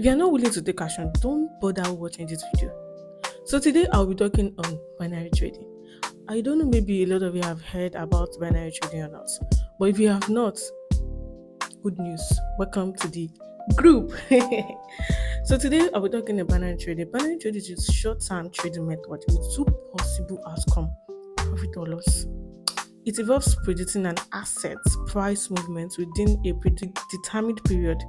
If you are not willing to take action, don't bother watching this video. So today I'll be talking on binary trading. I don't know, maybe a lot of you have heard about binary trading or not, but if you have not, good news. Welcome to the group. So today I'll be talking about binary trading. Binary trading is a short-term trading method with two possible outcomes: profit or loss. It involves predicting an asset's price movement within a determined period.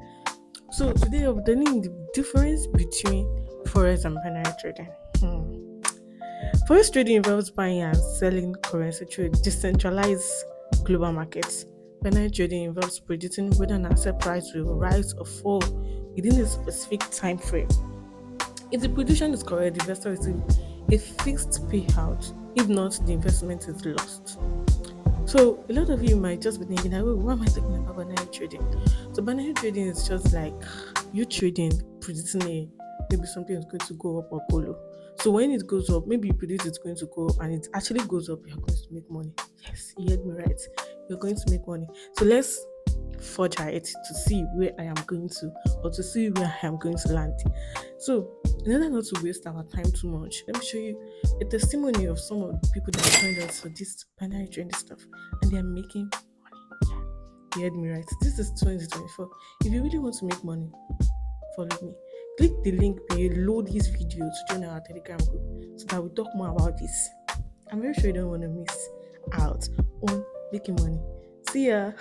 So today I'll be telling the difference between forex and binary trading. Forex trading involves buying and selling currency through a decentralized global markets. Binary trading involves predicting whether an asset price will rise or fall within a specific time frame. If the prediction is correct, the investor receives a fixed payout. If not, the investment is lost. So a lot of you might just be thinking, "Oh, why am I talking about binary trading?" So binary trading is just like you trading, predicting maybe something is going to go up or go low. So when it goes up, maybe you predict it's going to go up and it actually goes up, you're going to make money. Yes, you heard me right. You're going to make money. So let's forge it to see where I am going to, or to see where I am going to land. So in order not to waste our time too much, let me show you a testimony of some of the people that joined us for this binary trading stuff, and they are making money. You heard me right. This is 2024. If you really want to make money, follow me. Click the link below this video to join our Telegram group so that we talk more about this. I'm very sure you don't want to miss out on making money. See ya.